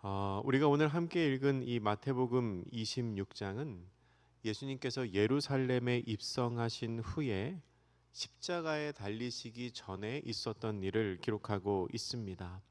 우리가 오늘 함께 읽은 이 마태복음 26장은 예수님께서 예루살렘에 입성하신 후에 십자가에 달리시기 전에 있었던 일을 기록하고 있습니다.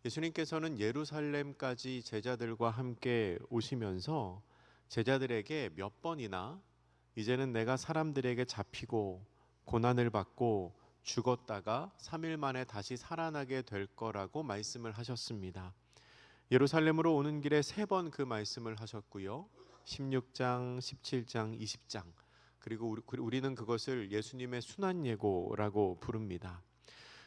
예수님께서는 예루살렘까지 제자들과 함께 오시면서 제자들에게 몇 번이나 이제는 내가 사람들에게 잡히고 고난을 받고 죽었다가 3일 만에 다시 살아나게 될 거라고 말씀을 하셨습니다. 예루살렘으로 오는 길에 3번 그 말씀을 하셨고요. 16장, 17장, 20장. 그리고 우리는 그것을 예수님의 순환 예고라고 부릅니다.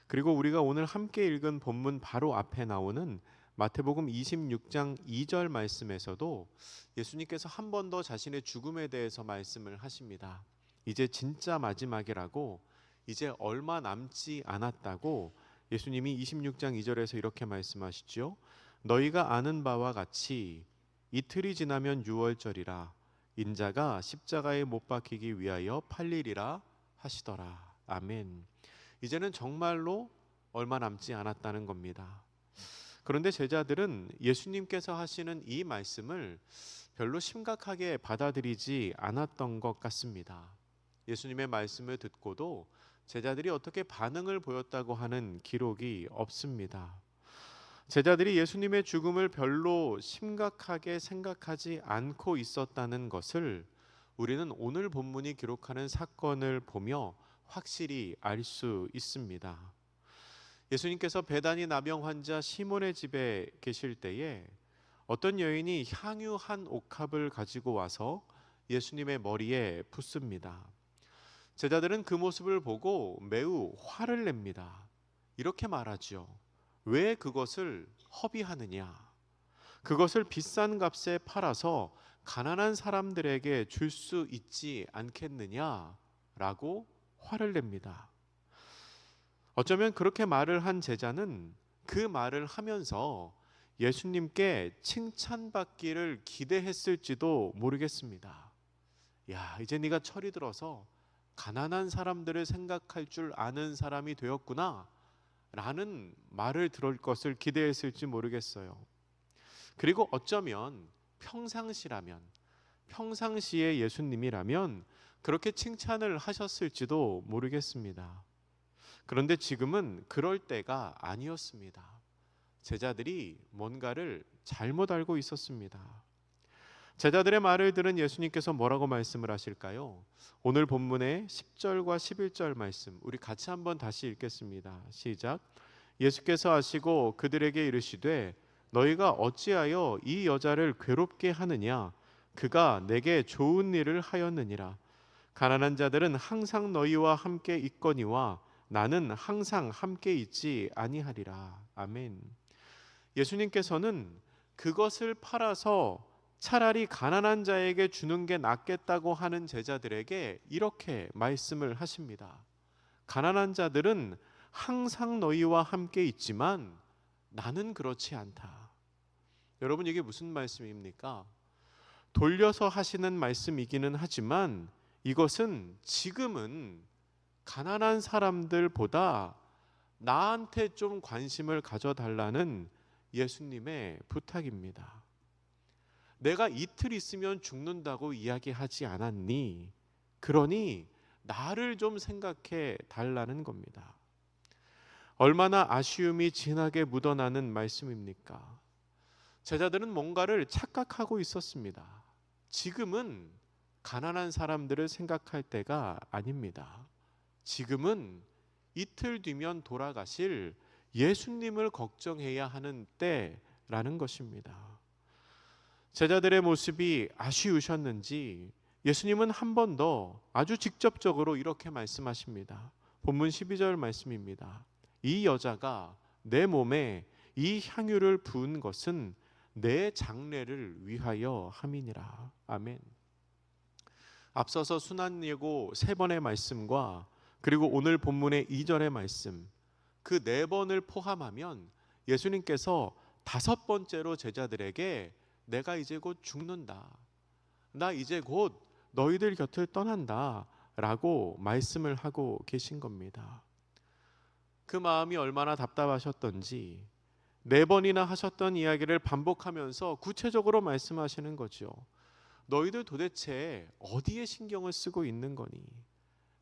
그리고 우리가 오늘 함께 읽은 본문 바로 앞에 나오는 마태복음 26장 2절 말씀에서도 예수님께서 한 번 더 자신의 죽음에 대해서 말씀을 하십니다. 이제 진짜 마지막이라고, 이제 얼마 남지 않았다고 예수님이 26장 2절에서 이렇게 말씀하시죠. 너희가 아는 바와 같이 이틀이 지나면 유월절이라 인자가 십자가에 못 박히기 위하여 팔리리라 하시더라. 아멘. 이제는 정말로 얼마 남지 않았다는 겁니다. 그런데 제자들은 예수님께서 하시는 이 말씀을 별로 심각하게 받아들이지 않았던 것 같습니다. 예수님의 말씀을 듣고도 제자들이 어떻게 반응을 보였다고 하는 기록이 없습니다. 제자들이 예수님의 죽음을 별로 심각하게 생각하지 않고 있었다는 것을 우리는 오늘 본문이 기록하는 사건을 보며 확실히 알 수 있습니다. 예수님께서 베다니 나병 환자 시몬의 집에 계실 때에 어떤 여인이 향유 한 옥합을 가지고 와서 예수님의 머리에 붓습니다. 제자들은 그 모습을 보고 매우 화를 냅니다. 이렇게 말하죠. 왜 그것을 허비하느냐? 그것을 비싼 값에 팔아서 가난한 사람들에게 줄 수 있지 않겠느냐? 라고 화를 냅니다. 어쩌면 그렇게 말을 한 제자는 그 말을 하면서 예수님께 칭찬받기를 기대했을지도 모르겠습니다. 야, 이제 네가 철이 들어서 가난한 사람들을 생각할 줄 아는 사람이 되었구나 라는 말을 들을 것을 기대했을지 모르겠어요. 그리고 어쩌면 평상시에 예수님이라면 그렇게 칭찬을 하셨을지도 모르겠습니다. 그런데 지금은 그럴 때가 아니었습니다. 제자들이 뭔가를 잘못 알고 있었습니다. 제자들의 말을 들은 예수님께서 뭐라고 말씀을 하실까요? 오늘 본문의 10절과 11절 말씀 우리 같이 한번 다시 읽겠습니다. 시작. 예수께서 하시고 그들에게 이르시되 너희가 어찌하여 이 여자를 괴롭게 하느냐? 그가 내게 좋은 일을 하였느니라. 가난한 자들은 항상 너희와 함께 있거니와 나는 항상 함께 있지 아니하리라. 아멘. 예수님께서는 그것을 팔아서 차라리 가난한 자에게 주는 게 낫겠다고 하는 제자들에게 이렇게 말씀을 하십니다. 가난한 자들은 항상 너희와 함께 있지만 나는 그렇지 않다. 여러분, 이게 무슨 말씀입니까? 돌려서 하시는 말씀이기는 하지만 이것은 지금은 가난한 사람들보다 나한테 좀 관심을 가져달라는 예수님의 부탁입니다. 내가 이틀 있으면 죽는다고 이야기하지 않았니? 그러니 나를 좀 생각해 달라는 겁니다. 얼마나 아쉬움이 진하게 묻어나는 말씀입니까? 제자들은 뭔가를 착각하고 있었습니다. 지금은 가난한 사람들을 생각할 때가 아닙니다. 지금은 이틀 뒤면 돌아가실 예수님을 걱정해야 하는 때라는 것입니다. 제자들의 모습이 아쉬우셨는지 예수님은 한 번 더 아주 직접적으로 이렇게 말씀하십니다. 본문 12절 말씀입니다. 이 여자가 내 몸에 이 향유를 부은 것은 내 장례를 위하여 함이니라. 아멘. 앞서서 순환 예고 3번의 말씀과 그리고 오늘 본문의 2절의 말씀, 그 4번을 포함하면 예수님께서 5번째로 제자들에게 내가 이제 곧 죽는다, 나 이제 곧 너희들 곁을 떠난다 라고 말씀을 하고 계신 겁니다. 그 마음이 얼마나 답답하셨던지 4번이나 하셨던 이야기를 반복하면서 구체적으로 말씀하시는 거죠. 너희들 도대체 어디에 신경을 쓰고 있는 거니?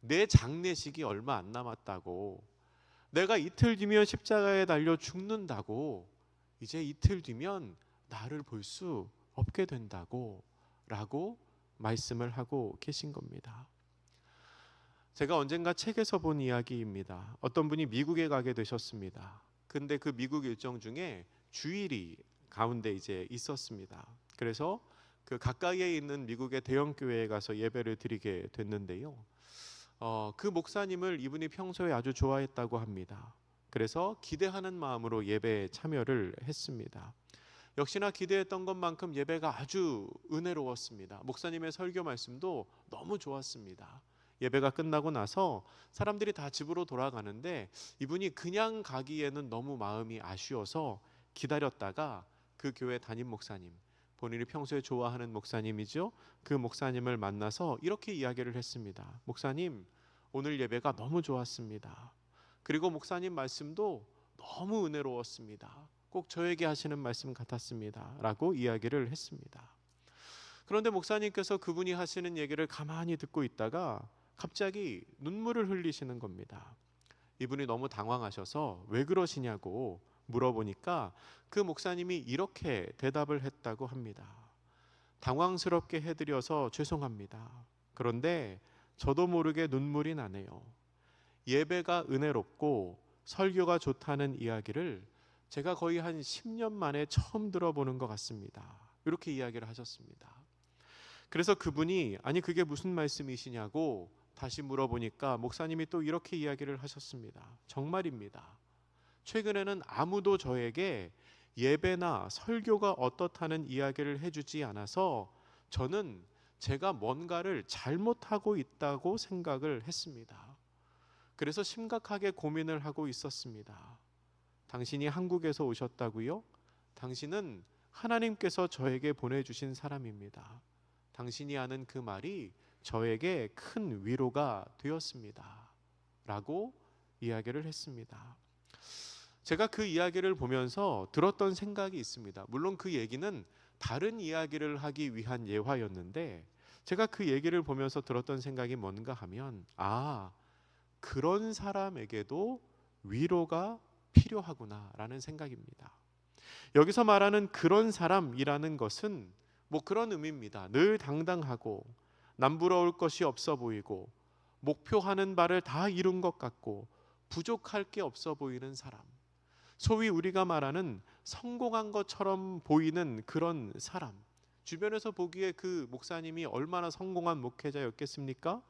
내 장례식이 얼마 안 남았다고. 내가 이틀 뒤면 십자가에 달려 죽는다고. 이제 이틀 뒤면 나를 볼 수 없게 된다고 라고 말씀을 하고 계신 겁니다. 제가 언젠가 책에서 본 이야기입니다. 어떤 분이 미국에 가게 되셨습니다. 근데 그 미국 일정 중에 주일이 가운데 이제 있었습니다. 그래서 그 가까이에 있는 미국의 대형 교회에 가서 예배를 드리게 됐는데요. 그 목사님을 이분이 평소에 아주 좋아했다고 합니다. 그래서 기대하는 마음으로 예배에 참여를 했습니다. 역시나 기대했던 것만큼 예배가 아주 은혜로웠습니다. 목사님의 설교 말씀도 너무 좋았습니다. 예배가 끝나고 나서 사람들이 다 집으로 돌아가는데 이분이 그냥 가기에는 너무 마음이 아쉬워서 기다렸다가 그 교회 담임 목사님, 본인이 평소에 좋아하는 목사님이죠. 그 목사님을 만나서 이렇게 이야기를 했습니다. 목사님, 오늘 예배가 너무 좋았습니다. 그리고 목사님 말씀도 너무 은혜로웠습니다. 꼭 저에게 하시는 말씀 같았습니다. 라고 이야기를 했습니다. 그런데 목사님께서 그분이 하시는 얘기를 가만히 듣고 있다가 갑자기 눈물을 흘리시는 겁니다. 이분이 너무 당황하셔서 왜 그러시냐고 물어보니까 그 목사님이 이렇게 대답을 했다고 합니다. 당황스럽게 해드려서 죄송합니다. 그런데 저도 모르게 눈물이 나네요. 예배가 은혜롭고 설교가 좋다는 이야기를 제가 거의 한 10년 만에 처음 들어보는 것 같습니다. 이렇게 이야기를 하셨습니다. 그래서 그분이 아니 그게 무슨 말씀이시냐고 다시 물어보니까 목사님이 또 이렇게 이야기를 하셨습니다. 정말입니다. 최근에는 아무도 저에게 예배나 설교가 어떻다는 이야기를 해주지 않아서 저는 제가 뭔가를 잘못하고 있다고 생각을 했습니다. 그래서 심각하게 고민을 하고 있었습니다. 당신이 한국에서 오셨다고요? 당신은 하나님께서 저에게 보내주신 사람입니다. 당신이 하는 그 말이 저에게 큰 위로가 되었습니다. 라고 이야기를 했습니다. 제가 그 이야기를 보면서 들었던 생각이 있습니다. 물론 그 얘기는 다른 이야기를 하기 위한 예화였는데 제가 그 얘기를 보면서 들었던 생각이 뭔가 하면 그런 사람에게도 위로가 필요하구나 라는 생각입니다. 여기서 말하는 그런 사람이라는 것은 뭐 그런 의미입니다. 늘 당당하고 남부러울 것이 없어 보이고 목표하는 바를 다 이룬 것 같고 부족할 게 없어 보이는 사람, 소위 우리가 말하는 성공한 것처럼 보이는 그런 사람. 주변에서 보기에 그 목사님이 얼마나 성공한 목회자였겠습니까?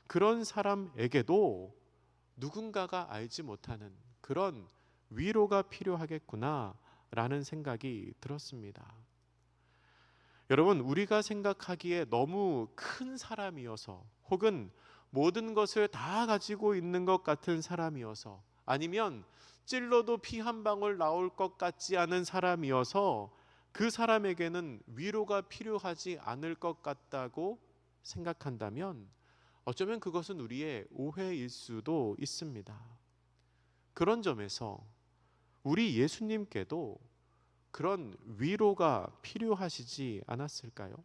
그런 사람에게도 누군가가 알지 못하는 그런 위로가 필요하겠구나 라는 생각이 들었습니다. 여러분, 우리가 생각하기에 너무 큰 사람이어서 혹은 모든 것을 다 가지고 있는 것 같은 사람이어서 아니면 찔러도 피 한 방울 나올 것 같지 않은 사람이어서 그 사람에게는 위로가 필요하지 않을 것 같다고 생각한다면 어쩌면 그것은 우리의 오해일 수도 있습니다. 그런 점에서 우리 예수님께도 그런 위로가 필요하시지 않았을까요?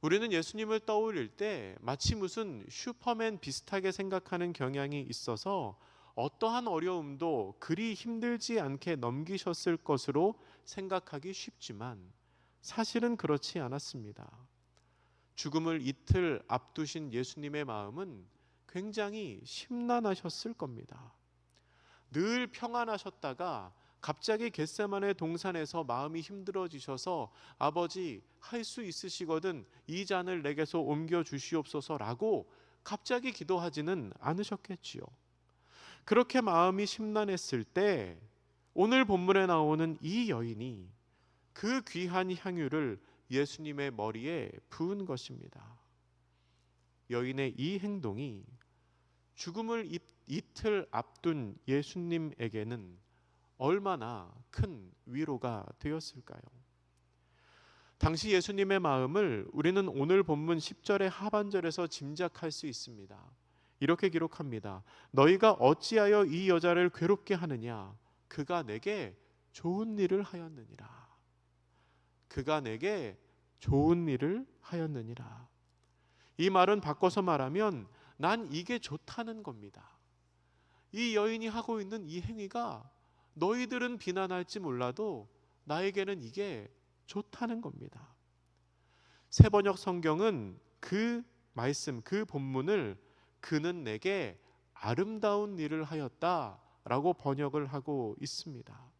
우리는 예수님을 떠올릴 때 마치 무슨 슈퍼맨 비슷하게 생각하는 경향이 있어서 어떠한 어려움도 그리 힘들지 않게 넘기셨을 것으로 생각하기 쉽지만 사실은 그렇지 않았습니다. 죽음을 이틀 앞두신 예수님의 마음은 굉장히 심란하셨을 겁니다. 늘 평안하셨다가 갑자기 겟세마네 동산에서 마음이 힘들어지셔서 아버지 할 수 있으시거든 이 잔을 내게서 옮겨 주시옵소서라고 갑자기 기도하지는 않으셨겠지요. 그렇게 마음이 심란했을 때 오늘 본문에 나오는 이 여인이 그 귀한 향유를 예수님의 머리에 부은 것입니다. 여인의 이 행동이 죽음을 이틀 앞둔 예수님에게는 얼마나 큰 위로가 되었을까요? 당시 예수님의 마음을 우리는 오늘 본문 10절의 하반절에서 짐작할 수 있습니다. 이렇게 기록합니다. 너희가 어찌하여 이 여자를 괴롭게 하느냐? 그가 내게 좋은 일을 하였느니라. 그가 내게 좋은 일을 하였느니라. 이 말은 바꿔서 말하면 난 이게 좋다는 겁니다. 이 여인이 하고 있는 이 행위가 너희들은 비난할지 몰라도 나에게는 이게 좋다는 겁니다. 새번역 성경은 그 말씀, 그 본문을 그는 내게 아름다운 일을 하였다라고 번역을 하고 있습니다.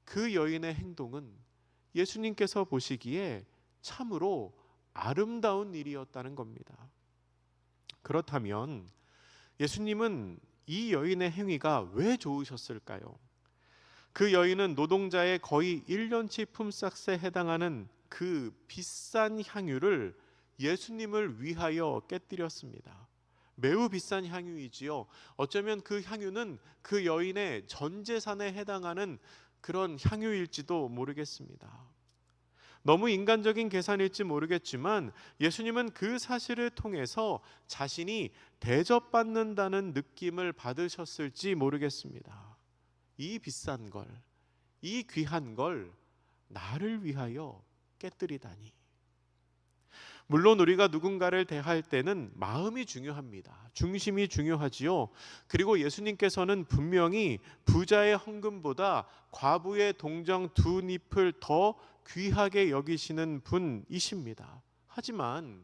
그 여인의 행동은 예수님께서 보시기에 참으로 아름다운 일이었다는 겁니다. 그렇다면 예수님은 이 여인의 행위가 왜 좋으셨을까요? 그 여인은 노동자의 거의 1년치 품삯에 해당하는 그 비싼 향유를 예수님을 위하여 깨뜨렸습니다. 매우 비싼 향유이지요. 어쩌면 그 향유는 그 여인의 전 재산에 해당하는 그런 향유일지도 모르겠습니다. 너무 인간적인 계산일지 모르겠지만 예수님은 그 사실을 통해서 자신이 대접받는다는 느낌을 받으셨을지 모르겠습니다. 이 비싼 걸, 이 귀한 걸 나를 위하여 깨뜨리다니. 물론 우리가 누군가를 대할 때는 마음이 중요합니다. 중심이 중요하지요. 그리고 예수님께서는 분명히 부자의 헌금보다 과부의 동정 두 잎을 더 귀하게 여기시는 분이십니다. 하지만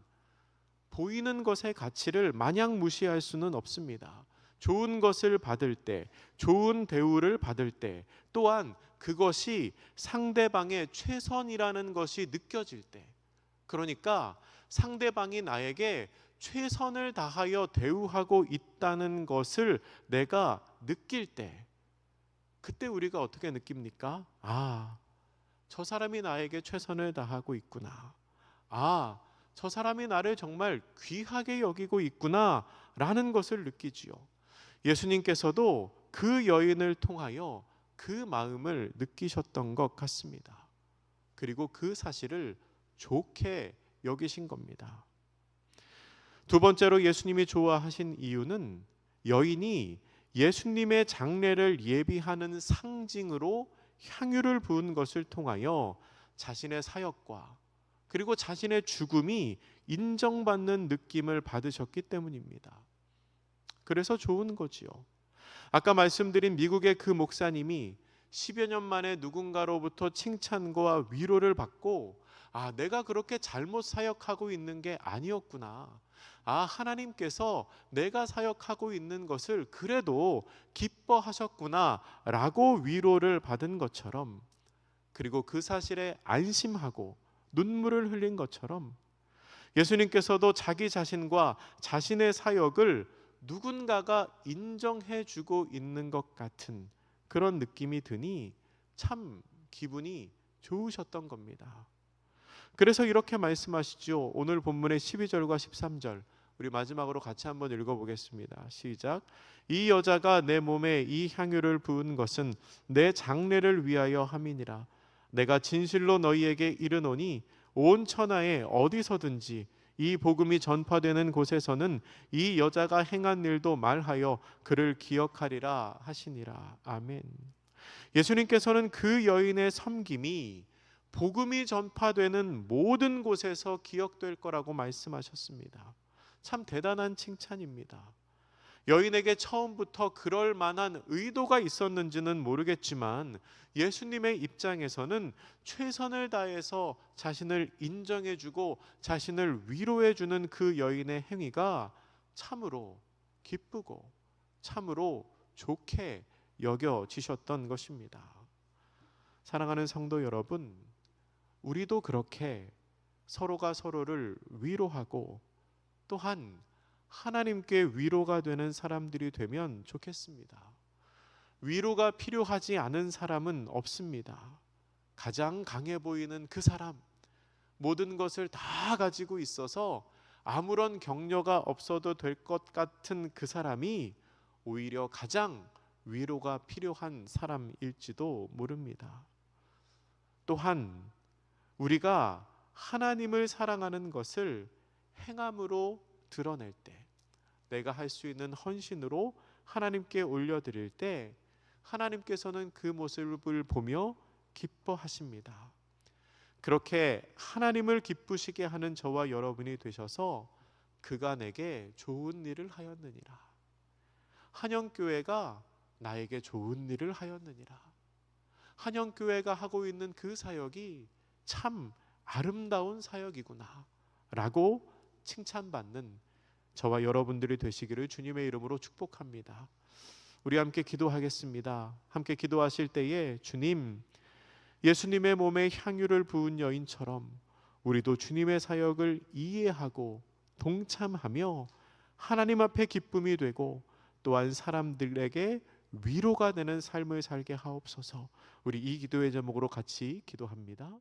보이는 것의 가치를 마냥 무시할 수는 없습니다. 좋은 것을 받을 때, 좋은 대우를 받을 때, 또한 그것이 상대방의 최선이라는 것이 느껴질 때, 그러니까 상대방이 나에게 최선을 다하여 대우하고 있다는 것을 내가 느낄 때, 그때 우리가 어떻게 느낍니까? 아, 저 사람이 나에게 최선을 다하고 있구나. 아, 저 사람이 나를 정말 귀하게 여기고 있구나 라는 것을 느끼지요. 예수님께서도 그 여인을 통하여 그 마음을 느끼셨던 것 같습니다. 그리고 그 사실을 좋게 여기신 겁니다. 두 번째로 예수님이 좋아하신 이유는 여인이 예수님의 장례를 예비하는 상징으로 향유를 부은 것을 통하여 자신의 사역과 그리고 자신의 죽음이 인정받는 느낌을 받으셨기 때문입니다. 그래서 좋은 거지요. 아까 말씀드린 미국의 그 목사님이 10여 년 만에 누군가로부터 칭찬과 위로를 받고 아, 내가 그렇게 잘못 사역하고 있는 게 아니었구나. 아, 하나님께서 내가 사역하고 있는 것을 그래도 기뻐하셨구나 라고 위로를 받은 것처럼, 그리고 그 사실에 안심하고 눈물을 흘린 것처럼 예수님께서도 자기 자신과 자신의 사역을 누군가가 인정해 주고 있는 것 같은 그런 느낌이 드니 참 기분이 좋으셨던 겁니다. 그래서 이렇게 말씀하시죠. 오늘 본문의 12절과 13절 우리 마지막으로 같이 한번 읽어보겠습니다. 시작. 이 여자가 내 몸에 이 향유를 부은 것은 내 장례를 위하여 함이니라. 내가 진실로 너희에게 이르노니 온 천하에 어디서든지 이 복음이 전파되는 곳에서는 이 여자가 행한 일도 말하여 그를 기억하리라 하시니라. 아멘. 예수님께서는 그 여인의 섬김이 복음이 전파되는 모든 곳에서 기억될 거라고 말씀하셨습니다. 참 대단한 칭찬입니다. 여인에게 처음부터 그럴 만한 의도가 있었는지는 모르겠지만 예수님의 입장에서는 최선을 다해서 자신을 인정해주고 자신을 위로해주는 그 여인의 행위가 참으로 기쁘고 참으로 좋게 여겨지셨던 것입니다. 사랑하는 성도 여러분, 우리도 그렇게 서로가 서로를 위로하고 또한 하나님께 위로가 되는 사람들이 되면 좋겠습니다. 위로가 필요하지 않은 사람은 없습니다. 가장 강해 보이는 그 사람, 모든 것을 다 가지고 있어서 아무런 격려가 없어도 될 것 같은 그 사람이 오히려 가장 위로가 필요한 사람일지도 모릅니다. 또한 우리가 하나님을 사랑하는 것을 행함으로 드러낼 때, 내가 할 수 있는 헌신으로 하나님께 올려드릴 때 하나님께서는 그 모습을 보며 기뻐하십니다. 그렇게 하나님을 기쁘시게 하는 저와 여러분이 되셔서 그가 내게 좋은 일을 하였느니라. 한영교회가 나에게 좋은 일을 하였느니라. 한영교회가 하고 있는 그 사역이 참 아름다운 사역이구나 라고 칭찬받는 저와 여러분들이 되시기를 주님의 이름으로 축복합니다. 우리 함께 기도하겠습니다. 함께 기도하실 때에 주님, 예수님의 몸에 향유를 부은 여인처럼 우리도 주님의 사역을 이해하고 동참하며 하나님 앞에 기쁨이 되고 또한 사람들에게 위로가 되는 삶을 살게 하옵소서. 우리 이 기도의 제목으로 같이 기도합니다.